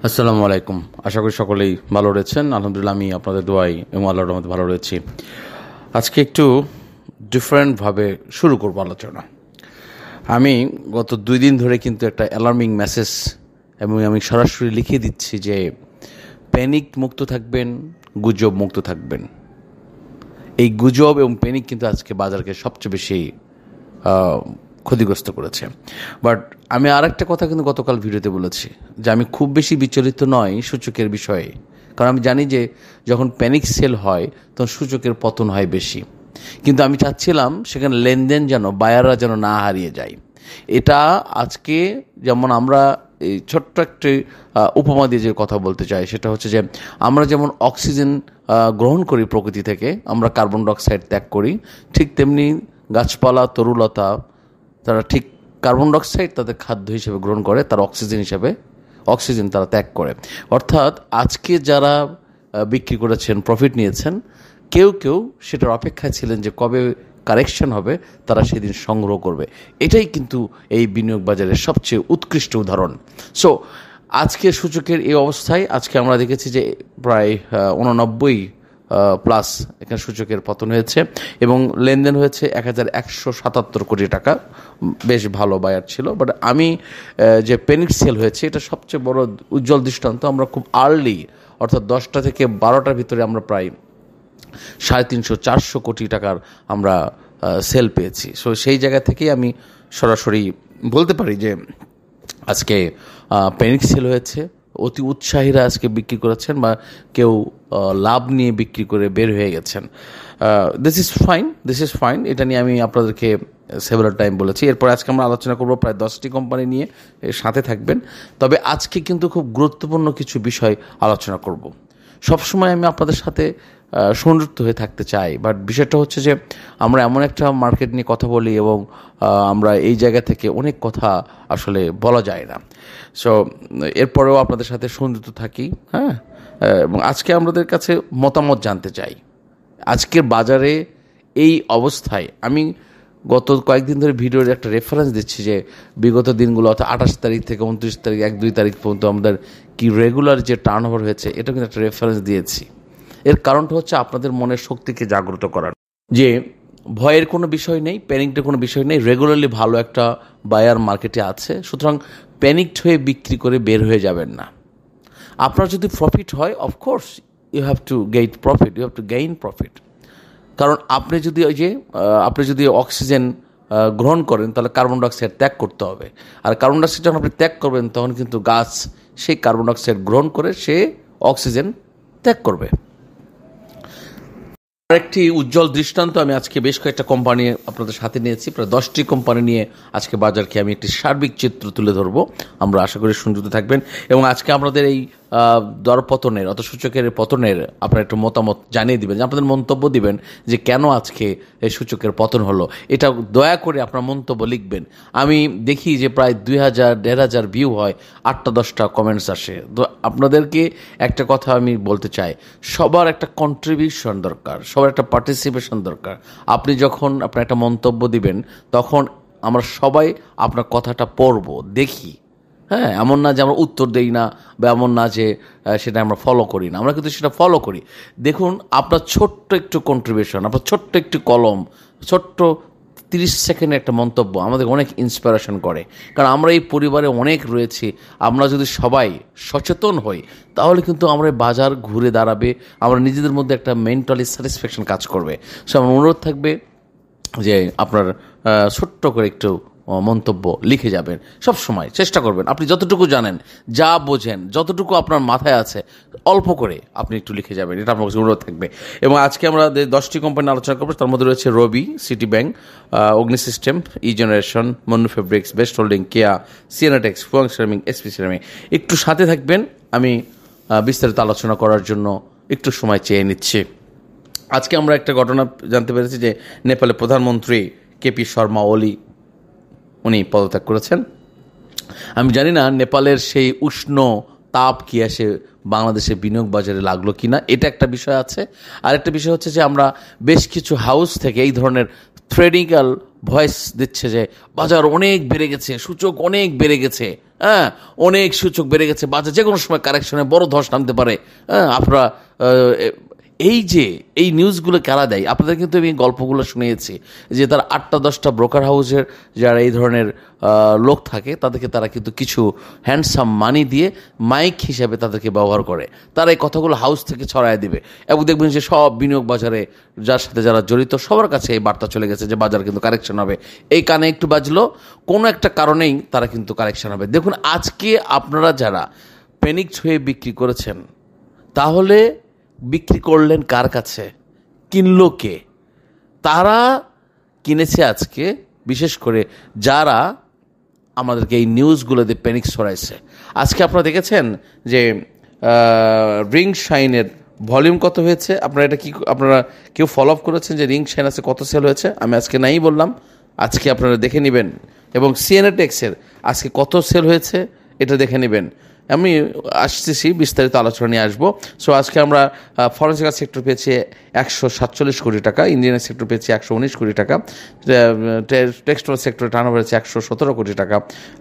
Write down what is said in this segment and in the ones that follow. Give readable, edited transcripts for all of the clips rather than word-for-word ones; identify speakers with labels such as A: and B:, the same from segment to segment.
A: আসসালামু আলাইকুম। আশা করি সকলেই ভালো রয়েছেন। আলহামদুলিল্লাহ, আমি আপনাদের দোয়াই এবং আল্লাহর রহমতে ভালো রয়েছি। আজকে একটু ডিফারেন্টভাবে শুরু করব আলোচনা। আমি গত 2 দিন ধরে কিন্তু একটা অ্যালার্মিং মেসেজ এবং আমি সরাসরি লিখে দিচ্ছি যে প্যানিক মুক্ত থাকবেন, গুজব মুক্ত থাকবেন। এই গুজব এবং প্যানিক কিন্তু আজকে বাজারকে সবচেয়ে বেশি ক্ষতিগ্রস্ত করেছে। বাট আমি আর একটা কথা কিন্তু গতকাল ভিডিওতে বলেছি যে আমি খুব বেশি বিচলিত নয় সূচকের বিষয়ে, কারণ আমি জানি যে যখন প্যানিক সেল হয় তখন সূচকের পতন হয় বেশি। কিন্তু আমি চাচ্ছিলাম সেখানে লেনদেন যেন বায়াররা যেন না হারিয়ে যায়। এটা আজকে যেমন আমরা এই ছোট্ট একটি উপমা দিয়ে যে কথা বলতে চাই সেটা হচ্ছে যে আমরা যেমন অক্সিজেন গ্রহণ করি প্রকৃতি থেকে, আমরা কার্বন ডাইঅক্সাইড ত্যাগ করি, ঠিক তেমনি গাছপালা তরুলতা তারা ঠিক কার্বন ডাইঅক্সাইড তাদের খাদ্য হিসেবে গ্রহণ করে, তার অক্সিজেন তারা ত্যাগ করে। অর্থাৎ আজকে যারা বিক্রি করেছেন, প্রফিট নিয়েছেন, কেউ কেউ সেটার অপেক্ষায় ছিলেন যে কবে কারেকশন হবে, তারা সেদিন সংগ্রহ করবে। এটাই কিন্তু এই বিনিয়োগ বাজারের সবচেয়ে উৎকৃষ্ট উদাহরণ। সো আজকে সূচকের এই অবস্থায় আজকে আমরা দেখেছি যে প্রায় 89 প্লাস এখানে সূচকের পতন হয়েছে এবং লেনদেন হয়েছে 1177 কোটি টাকা। বেশ ভালো বায়ার ছিল। বাট আমি যে প্যানিক সেল হয়েছে এটা সবচেয়ে বড় উজ্জ্বল দৃষ্টান্ত। আমরা খুব আর্লি, অর্থাৎ 10টা থেকে 12টার ভিতরে আমরা প্রায় 350-400 কোটি টাকার আমরা সেল পেয়েছি। সো সেই জায়গা থেকেই আমি সরাসরি বলতে পারি যে আজকে প্যানিক সেল হয়েছে। অতি উৎসাহীরা আজকে বিক্রি করেছেন বা কেউ লাভ নিয়ে বিক্রি করে বের হয়ে গেছেন। This is fine. এটা নিয়ে আমি আপনাদেরকে সেভারাল টাইম বলেছি। এরপর আজকে আমরা আলোচনা করব প্রায় 10টি কোম্পানি নিয়ে, সাথে থাকবেন। তবে আজকে কিন্তু খুব গুরুত্বপূর্ণ কিছু বিষয় আলোচনা করব। সবসময় আমি আপনাদের সাথে সংযুক্ত হয়ে থাকতে চাই, বাট বিষয়টা হচ্ছে যে আমরা এমন একটা মার্কেট নিয়ে কথা বলি এবং আমরা এই জায়গা থেকে অনেক কথা আসলে বলা যায় না। সো এরপরেও আপনাদের সাথে সংযুক্ত থাকি, হ্যাঁ। এবং আজকে আমাদের কাছে মতামত জানতে চাই। আজকের বাজারে এই অবস্থায় আমি গত কয়েকদিন ধরে ভিডিওর একটা রেফারেন্স দিচ্ছি যে বিগত দিনগুলো, অর্থাৎ 28 তারিখ থেকে 29 তারিখ, 1-2 তারিখ পর্যন্ত আমাদের কি রেগুলার যে টার্ন ওভার হয়েছে, এটা কিন্তু একটা রেফারেন্স দিয়েছি। এর কারণটা হচ্ছে আপনাদের মনের শক্তিকে জাগ্রত করার, যে ভয়ের কোনো বিষয় নেই, প্যানিকডের কোনো বিষয় নেই। রেগুলারলি ভালো একটা বায়ার মার্কেটে আছে, সুতরাং প্যানিকড হয়ে বিক্রি করে বের হয়ে যাবেন না। আপনার যদি প্রফিট হয়, of course you have to gain profit. কারণ আপনি যদি অক্সিজেন গ্রহণ করেন তাহলে কার্বন ডাইঅক্সাইড ত্যাগ করতে হবে। আর কার্বন ডাইঅক্সাইড যখন আপনি ত্যাগ করবেন তখন কিন্তু গাছ সেই কার্বন ডাইঅক্সাইড গ্রহণ করে সে অক্সিজেন ত্যাগ করবে। আরেকটি উজ্জ্বল দৃষ্টান্ত আমি আজকে বেশ কয়েকটা কোম্পানি আপনাদের সাথে নিয়েছি, প্রায় 10টি কোম্পানি নিয়ে আজকে বাজারকে আমি একটি সার্বিক চিত্র তুলে ধরবো। আমরা আশা করি সংযুক্ত থাকবেন এবং আজকে আপনাদের এই দর পতনের, অত সূচকের পতনের আপনারা একটু মতামত জানিয়ে দিবেন, আপনাদের মন্তব্য দিবেন যে কেন আজকে এই সূচকের পতন হলো। এটা দয়া করে আপনার মন্তব্য লিখবেন। আমি দেখি যে প্রায় 2000-1500 ভিউ হয়, 8-10টা কমেন্টস আসে। তো আপনাদেরকে একটা কথা আমি বলতে চাই, সবার একটা কন্ট্রিবিউশন দরকার, সবার একটা পার্টিসিপেশন দরকার। আপনি যখন আপনার একটা মন্তব্য দিবেন তখন আমরা সবাই আপনার কথাটা পড়ব, দেখি। হ্যাঁ, এমন না যে আমরা উত্তর দেই না বা এমন না যে সেটা আমরা ফলো করি না, আমরা কিন্তু সেটা ফলো করি। দেখুন, আপনার ছোট্ট একটু কন্ট্রিবিউশন, আপনার ছোট্ট একটু কলম, ছোট্ট 30 সেকেন্ডের একটা মন্তব্য আমাদের অনেক ইন্সপিরেশন করে। কারণ আমরা এই পরিবারে অনেক রয়েছি, আমরা যদি সবাই সচেতন হই তাহলে কিন্তু আমরা বাজার ঘুরে দাঁড়াবে, আমরা নিজেদের মধ্যে একটা মেন্টালি স্যাটিসফ্যাকশন কাজ করবে। সো আমার অনুরোধ থাকবে যে আপনার ছোট্ট করে একটু মন্তব্য লিখে যাবেন। সব সময় চেষ্টা করবেন আপনি যতটুকু জানেন, যা বোঝেন, যতটুকু আপনার মাথায় আছে, অল্প করে আপনি একটু লিখে যাবেন, এটা আপনার কাছে অনুরোধ থাকবে। এবং আজকে আমরা 10টি কোম্পানি আলোচনা করবো। তার মধ্যে রয়েছে রবি, সিটি ব্যাংক, অগ্নি সিস্টেম, ই generation, Monno fabrics, best holding, কেয়া, সিএনএটেক্স, ফুয়াং সিরামিক, এসপি সিরামিক। একটু সাথে থাকবেন, আমি বিস্তারিত আলোচনা করার জন্য একটু সময় চেয়ে নিচ্ছি। আজকে আমরা একটা ঘটনা জানতে পেরেছি যে নেপালের প্রধানমন্ত্রী কেপি শর্মা ওলি উনি পদত্যাগ করেছেন। আমি জানি না নেপালের সেই উষ্ণ তাপ কি আসে বাংলাদেশের বিনিয়োগ বাজারে লাগলো কিনা, এটা একটা বিষয় আছে। আরেকটা বিষয় হচ্ছে যে আমরা বেশ কিছু হাউস থেকে এই ধরনের ট্রেডিক্যাল ভয়েস দিচ্ছে যে বাজার অনেক বেড়ে গেছে, সূচক অনেক বেড়ে গেছে, হ্যাঁ অনেক সূচক বেড়ে গেছে, বাজার যে কোনো সময় কারেকশনে বড় ধস নামতে পারে। হ্যাঁ আপনারা এই যে এই নিউজগুলো কারা দেয়, আপনাদের কিন্তু আমি গল্পগুলো শুনিয়েছি যে তার 8-10টা ব্রোকার হাউসের যারা এই ধরনের লোক থাকে তাদেরকে তারা কিন্তু কিছু হ্যান্ডসাম মানি দিয়ে মাইক হিসাবে তাদেরকে ব্যবহার করে, তারা এই কথাগুলো হাউস থেকে ছড়ায় দিবে এবং দেখবেন যে সব বিনিয়োগ বাজারে যার সাথে যারা জড়িত সবার কাছে এই বার্তা চলে গেছে যে বাজার কিন্তু কারেকশন হবে। এই কানে একটু বাজলো, কোনো একটা কারণেই তারা কিন্তু কারেকশন হবে। দেখুন আজকে আপনারা যারা প্যানিকড হয়ে বিক্রি করেছেন, তাহলে বিক্রি করলেন কার কাছে, কিনলো কে? তারা কিনেছে আজকে বিশেষ করে যারা আমাদেরকে এই নিউজগুলোতে প্যানিক ছড়াইছে। আজকে আপনারা দেখেছেন যে রিং শাইনের ভলিউম কত হয়েছে, আপনারা এটা কি আপনারা কেউ ফলো আপ করেছেন যে রিং শাইন আছে কত সেল হয়েছে? আমি আজকে নাই বললাম, আজকে আপনারা দেখে নেবেন। এবং সিএনএটেক্সের আজকে কত সেল হয়েছে এটা দেখে নেবেন। আমি আসতেছি বিস্তারিত আলোচনা নিয়ে আসবো। সো আজকে আমরা ফরেন্সিক সেক্টর পেয়েছি 147 কোটি টাকা, ইঞ্জিনিয়ারিং সেক্টর পেয়েছি 119 কোটি টাকা, টেক্সটাইল সেক্টরে টার্নওভার হয়েছে 117 কোটি টাকা,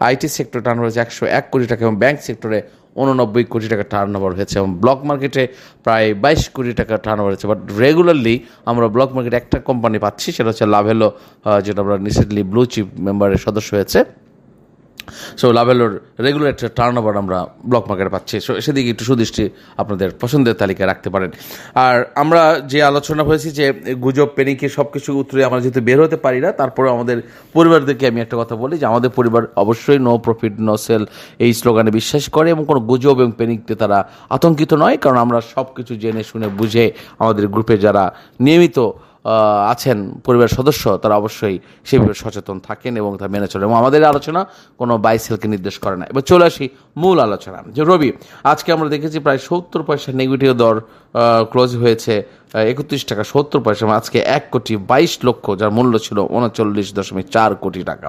A: আইটি সেক্টরে টার্নওভার হয়েছে 101 কোটি টাকা এবং ব্যাংক সেক্টরে 89 কোটি টাকা টার্নওভার হয়েছে এবং ব্লক মার্কেটে প্রায় 22 কোটি টাকা টার্নওভার হয়েছে। বাট রেগুলারলি আমরা ব্লক মার্কেটে একটা কোম্পানি পাচ্ছি, সেটা হচ্ছে লাভেলো, যেটা আমরা রিসেন্টলি ব্লু চিপ মেম্বারের সদস্য হয়েছে। সো লাভেলোর রেগুলার একটা টার্নওভার আমরা ব্লক মার্কেটে পাচ্ছি। সো সেদিকে একটু সুদৃষ্টি আপনাদের পছন্দের তালিকায় রাখতে পারেন। আর আমরা যে আলোচনা হয়েছি যে গুজব পেনিকে সব কিছু উত্তরে আমরা যেহেতু বের হতে পারি না, তারপরে আমাদের পরিবারদেরকে আমি একটা কথা বলি যে আমাদের পরিবার অবশ্যই নো প্রফিট নো সেল এই স্লোগানে বিশ্বাস করে এবং কোনো গুজব এবং পেনিকতে তারা আতঙ্কিত নয়, কারণ আমরা সব কিছু জেনে শুনে বুঝে আমাদের গ্রুপে যারা নিয়মিত আছেন পরিবারের সদস্য তারা অবশ্যই সেভাবে সচেতন থাকেন এবং তা মেনে চলে এবং আমাদের আলোচনা কোনো বাই সেলকে নির্দেশ করে না। এবার চলে আসি মূল আলোচনা। যে রবি আজকে আমরা দেখেছি প্রায় 70 পয়সা নেগেটিভ দর ক্লোজ হয়েছে 31 টাকা 70 পয়সা। আজকে 1,22,00,000 যার মূল্য ছিল 39.4 কোটি টাকা।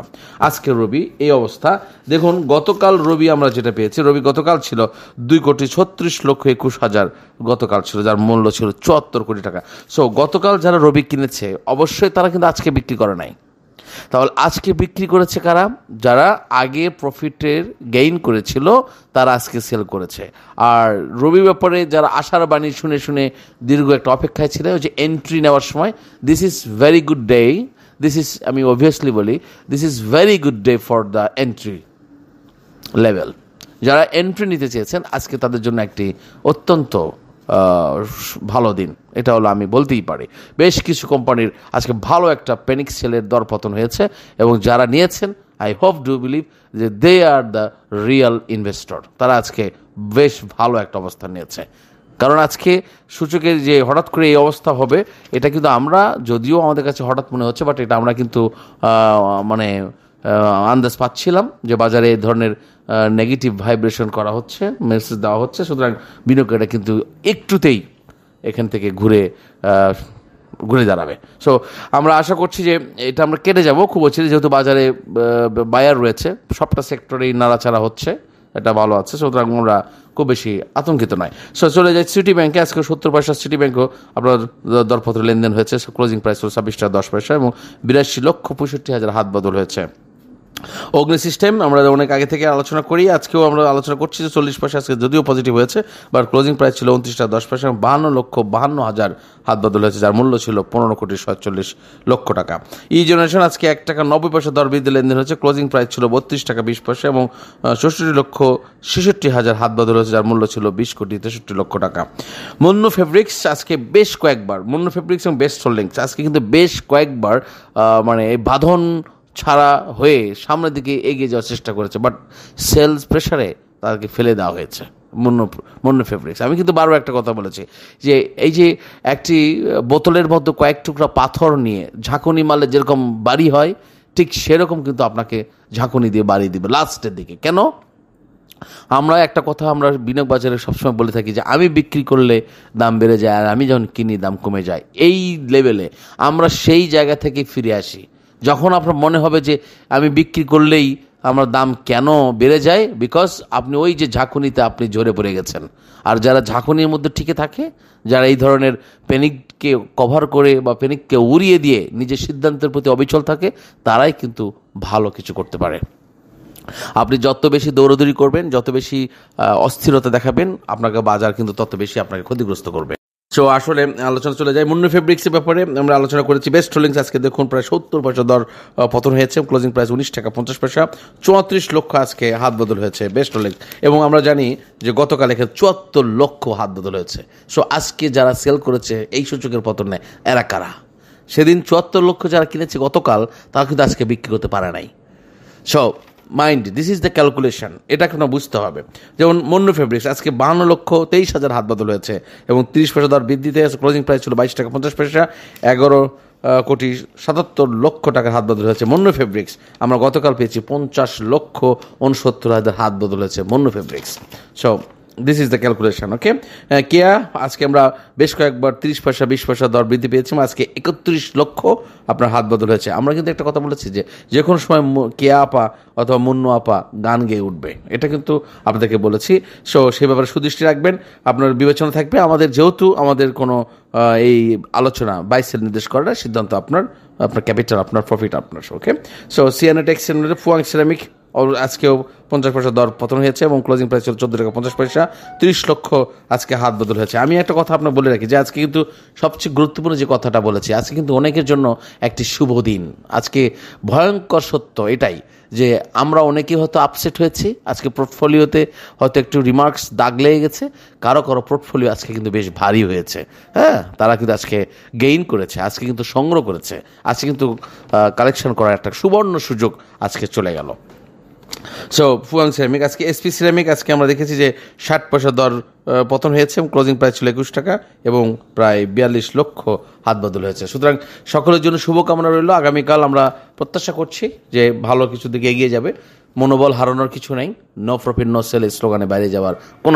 A: আজকে রবি এই অবস্থা। দেখুন গতকাল রবি আমরা যেটা পেয়েছি, রবি গতকাল ছিল 2,36,21,000 গতকাল ছিল, যার মূল্য ছিল 74 কোটি টাকা। সো গতকাল যারা রবি কিনেছে অবশ্যই তারা কিন্তু আজকে বিক্রি করে নাই। তাহলে আজকে বিক্রি করেছে কারা? যারা আগে প্রফিটের গেইন করেছিল তারা আজকে সেল করেছে। আর রবি ব্যাপারে যারা আশার বাণী শুনে শুনে দীর্ঘ একটা অপেক্ষায় ছিল যে এন্ট্রি নেওয়ার সময়, this is very good day, this is আমি অবভিয়াসলি বলি this is very good day for the entry level. যারা এন্ট্রি নিতে চেয়েছেন আজকে তাদের জন্য একটি অত্যন্ত ভালো দিন, এটা হলো আমি বলতেই পারি। বেশ কিছু কোম্পানির আজকে ভালো একটা প্যানিক সেলের দরপতন হয়েছে এবং যারা নিয়েছেন আই হোপ ডু বিলিভ যে দে আর দ্য রিয়েল ইনভেস্টর, তারা আজকে বেশ ভালো একটা অবস্থান নিয়েছে। কারণ আজকে সূচকের যে হঠাৎ করে এই অবস্থা হবে এটা কিন্তু আমরা যদিও আমাদের কাছে হঠাৎ মনে হচ্ছে, বাট এটা আমরা কিন্তু মানে আন্দাজ পাচ্ছিলাম যে বাজারে এই ধরনের নেগেটিভ ভাইব্রেশন করা হচ্ছে, মেসেজ দেওয়া হচ্ছে। সুতরাং বিনিয়োগকারীরা কিন্তু একটুতেই এখান থেকে ঘুরে দাঁড়াবে। সো আমরা আশা করছি যে এটা আমরা কেটে যাব খুব অচিরে, যেহেতু বাজারে বায়ার রয়েছে, সবটা সেক্টরেই নাড়াচাড়া হচ্ছে, এটা ভালো আছে। সুতরাং আমরা খুব বেশি আতঙ্কিত নয়। সো চলে যাই সিটি ব্যাংকে। আজকে 70 পয়সা সিটি ব্যাংকও আপনার দরপত্র লেনদেন হয়েছে। ক্লোজিং প্রাইস হল 26 টাকা 10 পয়সা এবং 82,65,000 হাত বদল হয়েছে। অগ্নি সিস্টেম আমরা অনেক আগে থেকে আলোচনা করি, আজকেও আমরা আলোচনা করছি যে 40 পয়সা আজকে যদিও পজিটিভ হয়েছে, বাট ক্লোজিং প্রাইস ছিল 29 টাকা 10 পয়সা এবং 52,52,000 হাত বদল হয়েছে, যার মূল্য ছিল 15,47,00,000 টাকা। ই জেনারেশন আজকে 1 টাকা 90 পয়সা দর বৃদ্ধি লেনদেন হয়েছে, ক্লোজিং প্রাইস ছিল 32 টাকা 20 পয়সা এবং 66,66,000 হাত বদল হয়েছে, যার মূল্য ছিল 20,63,00,000 টাকা। মুন্নু ফেব্রিক্স আজকে বেশ কয়েকবার, মুন্নু ফেব্রিক্স এবং বেস্ট হোল্ডিংস আজকে কিন্তু বেশ কয়েকবার মানে এই বাঁধন ছাড়া হয়ে সামনের দিকে এগিয়ে যাওয়ার চেষ্টা করেছে, বাট সেলস প্রেশারে তাদেরকে ফেলে দেওয়া হয়েছে মুন্নু ফেব্রিক্স। আমি কিন্তু বারবার একটা কথা বলেছি যে এই যে একটি বোতলের মধ্যে কয়েক টুকরা পাথর নিয়ে ঝাঁকুনি মারলে যেরকম বাড়ি হয়, ঠিক সেরকম কিন্তু আপনাকে ঝাঁকুনি দিয়ে বাড়ি দিবে লাস্টের দিকে। কেন? আমরা একটা কথা আমরা বিনিয়োগ বাজারে সবসময় বলে থাকি যে আমি বিক্রি করলে দাম বেড়ে যায় আর আমি যখন কিনি দাম কমে যায়। এই লেভেলে আমরা সেই জায়গা থেকে ফিরে আসি যখন আপনার মনে হবে যে আমি বিক্রি করলেই আমার দাম কেন বেড়ে যায়? বিকজ আপনি ওই যে ঝাঁকুনিতে আপনি ঝরে পড়ে গেছেন। আর যারা ঝাঁকুনির মধ্যে টিকে থাকে, যারা এই ধরনের প্যানিককে কভার করে বা প্যানিককে উড়িয়ে দিয়ে নিজের সিদ্ধান্তের প্রতি অবিচল থাকে, তারাই কিন্তু ভালো কিছু করতে পারে। আপনি যত বেশি দৌড়াদৌড়ি করবেন, যত বেশি অস্থিরতা দেখাবেন, আপনাকে বাজার কিন্তু তত বেশি আপনাকে ক্ষতিগ্রস্ত করবে। সো আসলে আলোচনা চলে যায় মুন্নু ফেব্রিক্সের ব্যাপারে। আমরা আলোচনা করেছি বেস্ট হোল্ডিংস আজকে দেখুন প্রায় 70 পয়সা দর পতন হয়েছে, ক্লোজিং প্রাইস 19 টাকা 50 পয়সা, 34 লক্ষ আজকে হাত বদল হয়েছে বেস্ট হোল্ডিংস। এবং আমরা জানি যে গতকাল এখানে 74 লক্ষ হাত বদল হয়েছে। সো আজকে যারা সেল করেছে এই সূচকের পতনে, এরা কারা? সেদিন 74 লক্ষ যারা কিনেছে গতকাল, তারা কিন্তু আজকে বিক্রি করতে পারে নাই। So mind, this is the calculation, এটা কেন বুঝতে হবে। যেমন মুন্নু ফেব্রিক্স আজকে 52 লক্ষ 23,000 হাত বদল হয়েছে এবং 30 পয়সা দর বৃদ্ধিতে ক্লোজিং প্রাইস ছিল 22 টাকা 50 পয়সা, 11 কোটি 77 লক্ষ টাকার হাত বদল হয়েছে মুন্নু ফেব্রিক্স। আমরা গতকাল পেয়েছি 50 লক্ষ 69,000 হাত বদল হয়েছে Munnu fabrics. So this is the calculation. Okay, কেয়া আজকে আমরা বেশ কয়েকবার 30 পয়সা 20 পয়সা দর বৃদ্ধি পেয়েছিলাম, আজকে 31 লক্ষ আপনার হাত বদল হয়েছে। আমরা কিন্তু একটা কথা বলেছি যে কোনো সময় কেয়া আপা অথবা মুন্নু আপা গান গেয়ে উঠবে, এটা কিন্তু আপনাদেরকে বলেছি। সো সেই ব্যাপারে সুদৃষ্টি রাখবেন, আপনার বিবেচনা থাকবে। আমাদের যেহেতু আমাদের কোনো এই আলোচনা বাই সেল নির্দেশ করে না, সিদ্ধান্ত আপনার ক্যাপিটাল আপনার, প্রফিট আপনার। ওকে, সো সিয়ানা টেক্স ফুয়াং সিরামিক আজকেও 50 পয়সা দর পতন হয়েছে এবং ক্লোজিং প্রাইস ছিল 14 টাকা 50 পয়সা, 30 লক্ষ আজকে হাত বদল হয়েছে। আমি একটা কথা আপনার বলে রাখি যে আজকে কিন্তু সবচেয়ে গুরুত্বপূর্ণ যে কথাটা বলেছি, আজকে কিন্তু অনেকের জন্য একটি শুভ দিন। আজকে ভয়ঙ্কর সত্য এটাই যে আমরা অনেকেই হয়তো আপসেট হয়েছি, আজকে পোর্টফোলিওতে হয়তো একটু রিমার্কস দাগ লেগে গেছে, কারো পোর্টফোলিও আজকে কিন্তু বেশ ভারী হয়েছে। হ্যাঁ, তারা কিন্তু আজকে গেইন করেছে, আজকে কিন্তু সংগ্রহ করেছে, আজকে কিন্তু কালেকশন করার একটা সুবর্ণ সুযোগ আজকে চলে গেল। সো ফুয়াং সিরামিক আজকে, এসপি সিরামিক আজকে আমরা দেখেছি যে 60 পয়সা দর পতন হয়েছে এবং ক্লোজিং প্রাইস ছিল 21 টাকা এবং প্রায় 42 লক্ষ হাত বদল হয়েছে। সুতরাং সকলের জন্য শুভকামনা রইল। আগামীকাল আমরা প্রত্যাশা করছি যে ভালো কিছু দিকে এগিয়ে যাবে। মনোবল হারানোর কিছু নাই, নো প্রফিট নো সেল স্লোগানে বাইরে যাওয়ার কোনো